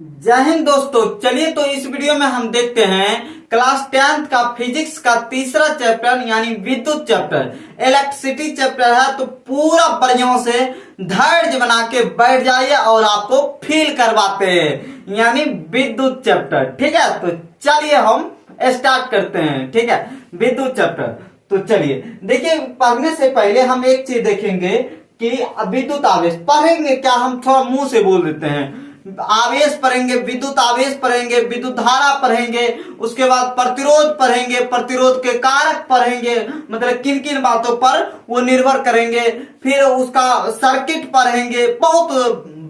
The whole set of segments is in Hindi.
जय हिंद दोस्तों। चलिए तो इस वीडियो में हम देखते हैं क्लास 10th का फिजिक्स का तीसरा चैप्टर यानी विद्युत चैप्टर, इलेक्ट्रिसिटी चैप्टर है। तो पूरा बढ़िया से धैर्य बना के बैठ जाइए और आपको फील करवाते हैं यानी विद्युत चैप्टर। ठीक है, तो चलिए हम स्टार्ट करते हैं। ठीक है, विद्युत चैप्टर। तो चलिए देखिए, पढ़ने से पहले हम एक चीज देखेंगे कि विद्युत आवेश पढ़ेंगे क्या, हम थोड़ा मुंह से बोल देते हैं। आवेश पढ़ेंगे, विद्युत आवेश पढ़ेंगे, विद्युत धारा पढ़ेंगे, उसके बाद प्रतिरोध पढ़ेंगे, प्रतिरोध के कारक पढ़ेंगे, मतलब किन किन बातों पर वो निर्भर करेंगे। फिर उसका सर्किट पढ़ेंगे, बहुत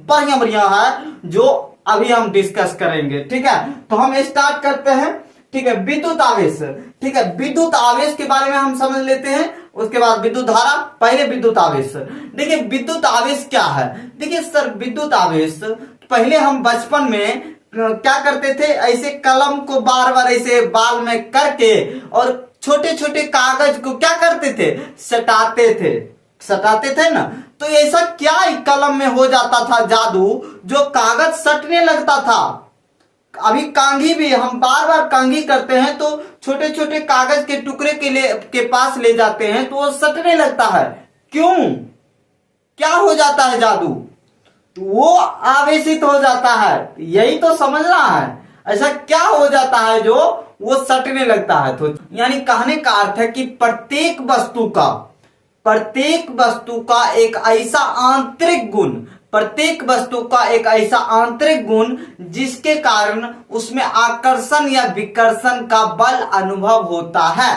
बढ़िया बढ़िया है जो अभी हम डिस्कस करेंगे। ठीक है, तो हम स्टार्ट करते हैं। ठीक है, विद्युत आवेश। ठीक है, विद्युत आवेश के बारे में हम समझ लेते हैं, उसके बाद विद्युत धारा। पहले विद्युत आवेश देखिए, विद्युत आवेश क्या है। देखिए सर, विद्युत आवेश पहले हम बचपन में क्या करते थे, ऐसे कलम को बार बार ऐसे बाल में करके और छोटे छोटे कागज को क्या करते थे, सटाते थे ना। तो ऐसा क्या कलम में हो जाता था जादू, जो कागज सटने लगता था। अभी कांघी भी हम बार बार कांघी करते हैं तो छोटे छोटे कागज के टुकड़े के पास ले जाते हैं तो वो सटने लगता है। क्यों, क्या हो जाता है जादू, वो आवेशित हो जाता है। यही तो समझना है, ऐसा क्या हो जाता है जो वो सटने लगता है। तो यानी कहने का अर्थ है कि प्रत्येक वस्तु का एक ऐसा आंतरिक गुण, प्रत्येक वस्तु का एक ऐसा आंतरिक गुण जिसके कारण उसमें आकर्षण या विकर्षण का बल अनुभव होता है।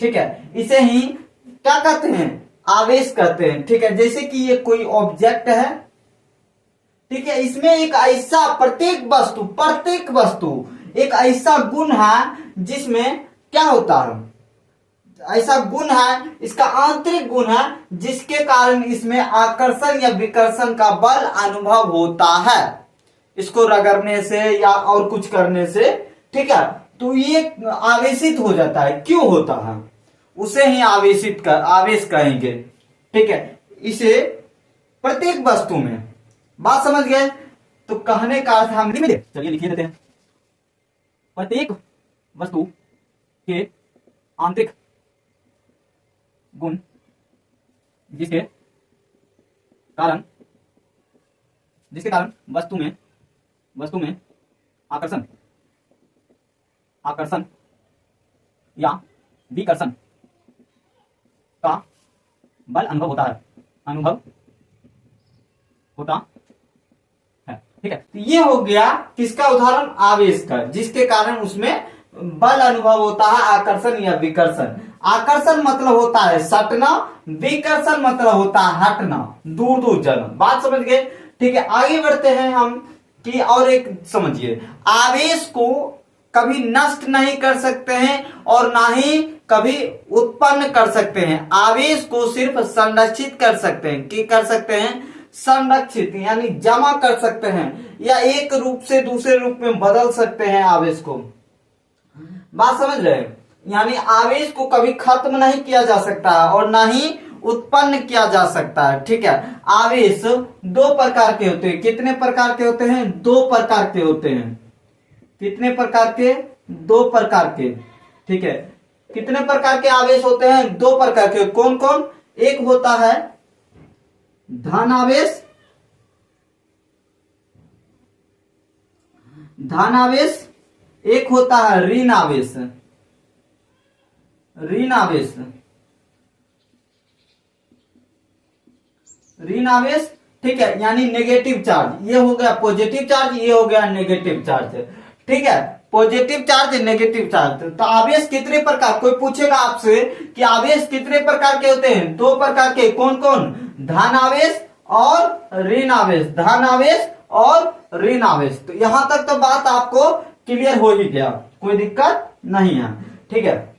ठीक है, इसे ही क्या कहते हैं, आवेश कहते हैं। ठीक है, जैसे कि ये कोई ऑब्जेक्ट है। ठीक है, इसमें एक ऐसा प्रत्येक वस्तु एक ऐसा गुण है जिसमें क्या होता है, ऐसा गुण है, इसका आंतरिक गुण है जिसके कारण इसमें आकर्षण या विकर्षण का बल अनुभव होता है, इसको रगड़ने से या और कुछ करने से। ठीक है, तो ये आवेशित हो जाता है। क्यों होता है, उसे ही आवेश कहेंगे। ठीक है, इसे प्रत्येक वस्तु में, बात समझ गए। तो कहने का अर्थ हम चलिए लिखिए देते हैं। प्रत्येक वस्तु के आंतरिक गुण जिसके कारण वस्तु में आकर्षण या विकर्षण का बल अनुभव होता है। ठीक है, तो ये हो गया किसका उदाहरण, आवेश का, जिसके कारण उसमें बल अनुभव होता है, आकर्षण या विकर्षण। आकर्षण मतलब होता है सटना, विकर्षण मतलब होता है हटना, दूर दूर जाना। बात समझ गए। ठीक है, आगे बढ़ते हैं हम कि और एक समझिए, आवेश को कभी नष्ट नहीं कर सकते हैं और ना ही कभी उत्पन्न कर सकते हैं। आवेश को सिर्फ संरक्षित कर सकते हैं। क्या कर सकते हैं, संरक्षित यानी जमा कर सकते हैं या एक रूप से दूसरे रूप में बदल सकते हैं आवेश को। बात समझ रहे हैं, यानी आवेश को कभी खत्म नहीं किया जा सकता है और ना ही उत्पन्न किया जा सकता है। ठीक है, आवेश दो प्रकार के होते हैं। कितने प्रकार के होते हैं, दो प्रकार के होते हैं। कितने प्रकार के, दो प्रकार के। ठीक है, कितने प्रकार के आवेश होते हैं, दो प्रकार के। कौन कौन, एक होता है धन आवेश, एक होता है ऋण आवेश। ठीक है, यानी नेगेटिव चार्ज। ये हो गया पॉजिटिव चार्ज, ये हो गया नेगेटिव चार्ज। ठीक है, पॉजिटिव चार्ज, नेगेटिव चार्ज। तो आवेश कितने प्रकार, कोई पूछेगा आपसे कि आवेश कितने प्रकार के होते हैं, दो प्रकार के। कौन कौन, धन आवेश और ऋण आवेश। धन आवेश और ऋण आवेश। तो यहां तक तो बात आपको क्लियर हो ही गया, कोई दिक्कत नहीं है। ठीक है,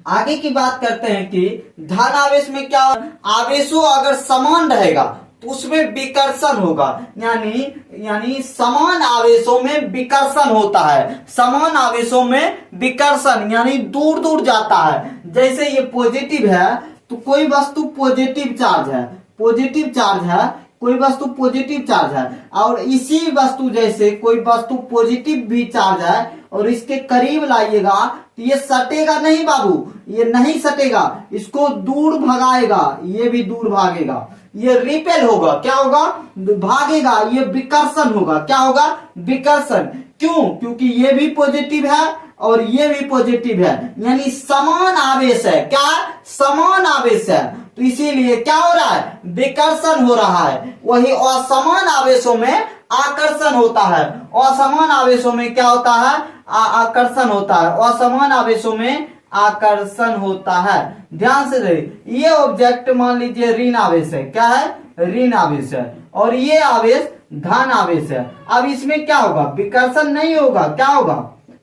आगे की बात करते हैं कि धन आवेश में क्या, आवेशों अगर समान रहेगा तो उसमें विकर्षण होगा। यानी समान आवेशों में विकर्षण होता है। समान आवेशों में विकर्षण यानी दूर दूर जाता है। जैसे ये पॉजिटिव है तो कोई वस्तु पॉजिटिव चार्ज है कोई वस्तु पॉजिटिव चार्ज है और इसी वस्तु जैसे कोई वस्तु पॉजिटिव भी चार्ज है और इसके करीब लाइएगा तो ये सटेगा नहीं बाबू, ये नहीं सटेगा, इसको दूर भगाएगा, ये भी दूर भागेगा, ये रिपेल होगा, क्या होगा, भागेगा, ये विकर्षण होगा, क्या होगा, विकर्षण। क्यों? क्योंकि ये भी पॉजिटिव है और ये भी पॉजिटिव है, यानी समान आवेश है, क्या समान आवेश है, तो इसीलिए क्या हो रहा है, विकर्षण हो रहा है। वही असमान आवेशों में आकर्षण होता है, असमान आवेशों में क्या होता है, आकर्षण होता है, असमान आवेशों में आकर्षण होता है। ध्यान से देखिए, ये ऑब्जेक्ट मान लीजिए ऋण आवेश है, क्या है, ऋण आवेश है, और ये आवेश धन आवेश है। अब इसमें क्या होगा, विकर्षण नहीं होगा, क्या होगा,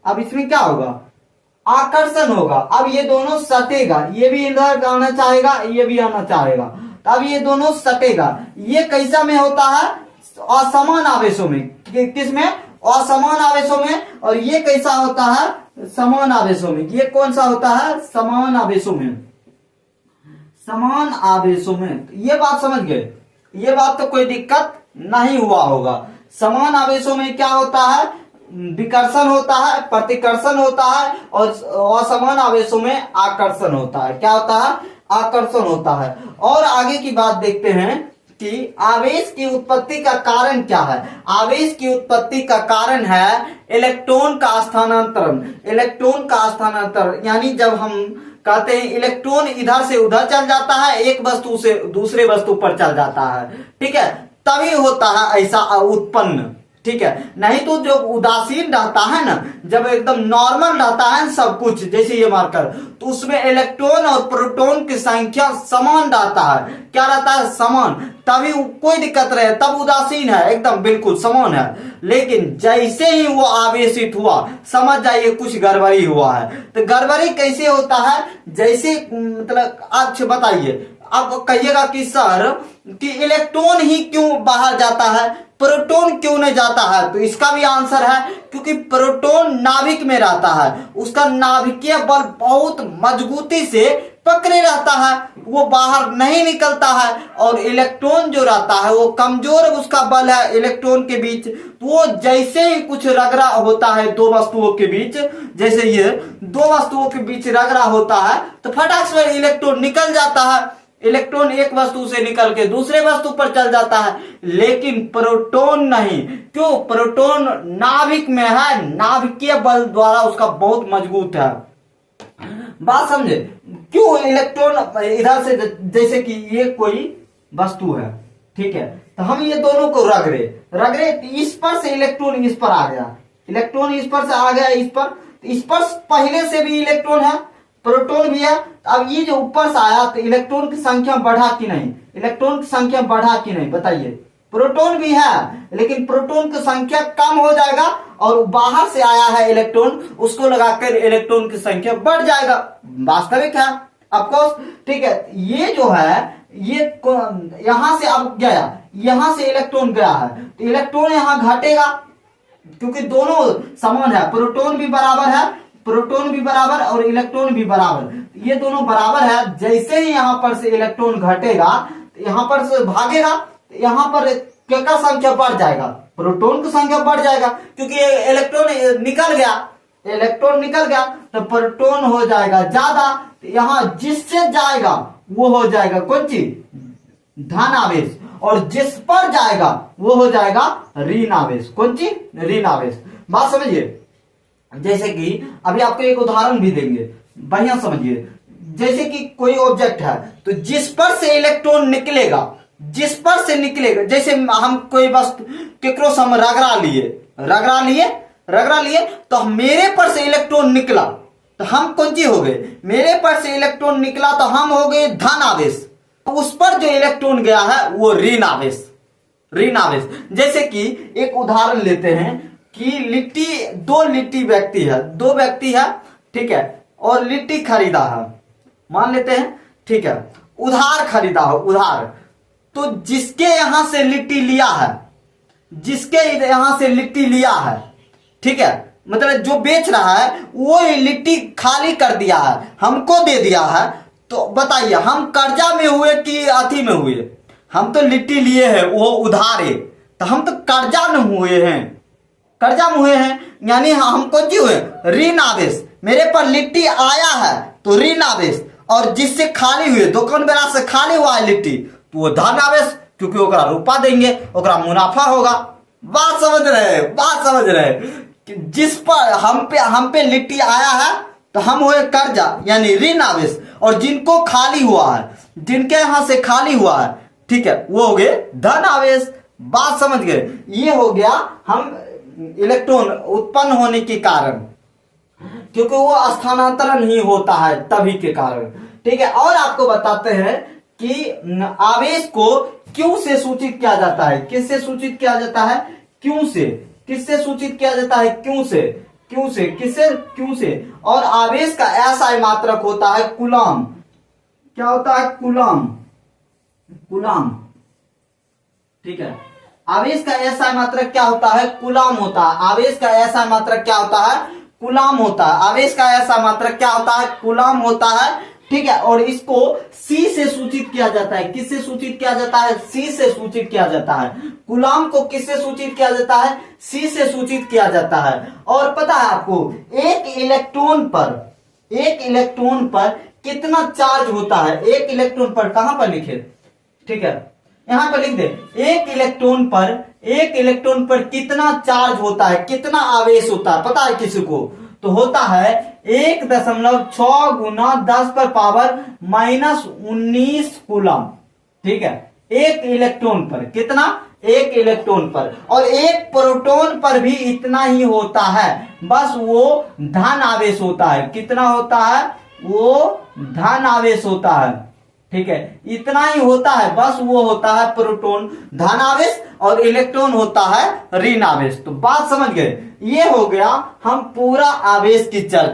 अब इसमें क्या होगा, आकर्षण होगा। अब ये दोनों सटेगा, ये भी इधर आना चाहेगा, ये भी आना चाहेगा, तो अब ये दोनों सटेगा। ये कैसा में होता है, असमान आवेशों में, किसमें, असमान आवेशों में, और ये कैसा होता है, समान आवेशों में। ये कौन सा होता है, समान आवेशों में, समान आवेशों में। ये बात समझ गए, ये बात तो कोई दिक्कत नहीं हुआ होगा। समान आवेशों में क्या होता है, विकर्षण होता है, प्रतिकर्षण होता है, और असमान आवेशों में आकर्षण होता है, क्या होता है, आकर्षण होता है। और आगे की बात देखते हैं कि आवेश की उत्पत्ति का कारण क्या है। आवेश की उत्पत्ति का कारण है इलेक्ट्रॉन का स्थानांतरण। इलेक्ट्रॉन का स्थानांतरण यानी जब हम कहते हैं इलेक्ट्रॉन इधर से उधर चल जाता है, एक वस्तु से दूसरे वस्तु पर चल जाता है, ठीक है, तभी होता है ऐसा उत्पन्न, ठीक है। नहीं तो जो उदासीन रहता है ना, जब एकदम नॉर्मल रहता है सब कुछ, जैसे ये मार्कर, तो उसमें इलेक्ट्रॉन और प्रोटॉन की संख्या समान रहता है, क्या रहता है, समान, तभी कोई दिक्कत रहे, तब उदासीन है, एकदम बिल्कुल समान है। लेकिन जैसे ही वो आवेशित हुआ, समझ जाइए कुछ गड़बड़ी हुआ है। तो गड़बड़ी कैसे होता है, जैसे मतलब अच्छा बताइए, अब कहिएगा कि सर कि इलेक्ट्रॉन ही क्यों बाहर जाता है, प्रोटॉन क्यों नहीं जाता है, तो इसका भी आंसर है क्योंकि प्रोटॉन नाभिक में रहता है, उसका नाभिकीय बल बहुत मजबूती से पकड़े रहता है, वो बाहर नहीं निकलता है। और इलेक्ट्रॉन जो रहता है वो कमजोर उसका बल है इलेक्ट्रॉन के बीच, तो वो जैसे ही कुछ रगड़ा होता है दो वस्तुओं के बीच, जैसे ये दो वस्तुओं के बीच रगड़ा होता है तो फटाक से इलेक्ट्रॉन निकल जाता है, इलेक्ट्रॉन एक वस्तु से निकल के दूसरे वस्तु पर चल जाता है। लेकिन प्रोटॉन नहीं, क्यों, प्रोटॉन नाभिक में है, नाभिकीय बल द्वारा उसका बहुत मजबूत है। बात समझे, क्यों इलेक्ट्रॉन इधर से, जैसे कि ये कोई वस्तु है, ठीक है, तो हम ये दोनों को रगड़े, इस पर से इलेक्ट्रॉन इस पर आ गया, इलेक्ट्रॉन इस पर से आ गया इस पर पहले से भी इलेक्ट्रॉन है, प्रोटॉन भी है। अब ये जो ऊपर से आया तो इलेक्ट्रॉन की संख्या बढ़ा कि नहीं, इलेक्ट्रॉन की संख्या बढ़ा कि नहीं, बताइए। प्रोटॉन भी है लेकिन प्रोटॉन की संख्या कम हो जाएगा, और बाहर से आया है इलेक्ट्रॉन, उसको लगाकर इलेक्ट्रॉन की संख्या बढ़ जाएगा, वास्तविक है ऑफकोर्स, ठीक है। ये जो है ये यहां से अब गया, यहां से इलेक्ट्रॉन गया है तो इलेक्ट्रॉन यहां घटेगा क्योंकि दोनों समान है, प्रोटॉन भी बराबर है, प्रोटॉन भी बराबर और इलेक्ट्रॉन भी बराबर, ये दोनों बराबर है। जैसे ही यहां पर से इलेक्ट्रॉन घटेगा, यहां पर से भागेगा, यहां पर क्या संख्या बढ़ जाएगा, प्रोटॉन की संख्या बढ़ जाएगा, क्योंकि इलेक्ट्रॉन निकल गया तो प्रोटॉन हो जाएगा ज्यादा, तो यहां जिससे जाएगा वो हो जाएगा कौन चीज, धन आवेश, और जिस पर जाएगा वो हो जाएगा ऋण आवेश, कौन चीज, ऋण आवेश। बात समझिए, जैसे कि अभी आपको एक उदाहरण भी देंगे, बढ़िया समझिए। जैसे कि कोई ऑब्जेक्ट है तो जिस पर से इलेक्ट्रॉन निकलेगा, जिस पर से निकलेगा, जैसे हम कोई वस्तु केकरो से हम रगड़ा लिए तो मेरे पर से इलेक्ट्रॉन निकला तो हम कौन सी हो गए, मेरे पर से इलेक्ट्रॉन निकला तो हम हो गए धन आवेश, उस पर जो इलेक्ट्रॉन गया है वो ऋण आवेश। जैसे कि एक उदाहरण लेते हैं कि दो व्यक्ति है, ठीक है, और लिट्टी खरीदा है, मान लेते हैं, ठीक है, उधार खरीदा है, उधार, तो जिसके यहां से लिट्टी लिया है, ठीक है, मतलब जो बेच रहा है वो लिट्टी खाली कर दिया है, हमको दे दिया है, तो बताइए हम कर्जा में हुए कि अथी में हुए, हम तो लिट्टी लिए हैं, वो उधार है, तो हम तो कर्जा में हुए हैं, कर्जा में हुए हैं, यानी हमको जी हुए ऋण आवेश। मेरे पर लिट्टी आया है तो ऋण आवेश, और जिससे खाली हुए दुकान वाला से खाली हुआ है लिट्टी तो वो धन आवेश, क्योंकि ओकरा रुपा देंगे, ओकरा मुनाफा होगा। बात समझ रहे, बात समझ रहे। जिस पर हम पे लिट्टी आया है तो हम हुए कर्जा यानी ऋण आवेश, और जिनको खाली हुआ है, जिनके यहां से खाली हुआ है, ठीक है, वो हो गए धन आवेश। बात समझ गए। ये हो गया हम इलेक्ट्रॉन उत्पन्न होने के कारण, क्योंकि वो स्थानांतरण ही होता है तभी के कारण, ठीक है। और आपको बताते हैं कि आवेश को क्यों से सूचित किया जाता है, किससे सूचित किया जाता है, क्यों से, किससे सूचित किया जाता है, क्यों से, क्यों से, किससे, क्यों से। और आवेश का एसआई मात्रक होता है कूलम। क्या होता है? कूलम, कूलम, ठीक है। आवेश का एसआई मात्रक क्या होता है? कूलम होता है। आवेश का एसआई मात्रक क्या होता है? कूलम होता है। आवेश का एसआई मात्रक क्या होता है? कूलम होता है, ठीक है। और इसको सी से सूचित किया जाता है। किससे सूचित किया जाता है? सी से सूचित किया जाता है। कूलम को किससे सूचित किया जाता है? सी से सूचित किया जाता है। और पता है आपको एक इलेक्ट्रॉन पर कितना चार्ज होता है? एक इलेक्ट्रॉन पर, कहां पर लिखे, ठीक है, यहां पर लिख दे। एक इलेक्ट्रॉन पर कितना चार्ज होता है, कितना आवेश होता है, पता है किसी को? तो होता है 1.6 गुना 10 पर पावर -19 कूलम, ठीक है। एक इलेक्ट्रॉन पर कितना? एक इलेक्ट्रॉन पर। और एक प्रोटॉन पर भी इतना ही होता है, बस वो धन आवेश होता है। कितना होता है? वो धन आवेश होता है, ठीक है। इतना ही होता है, बस वो होता है प्रोटॉन धन आवेश, और इलेक्ट्रॉन होता है ऋण आवेश। तो बात समझ गए। ये हो गया हम पूरा आवेश की चर्चा।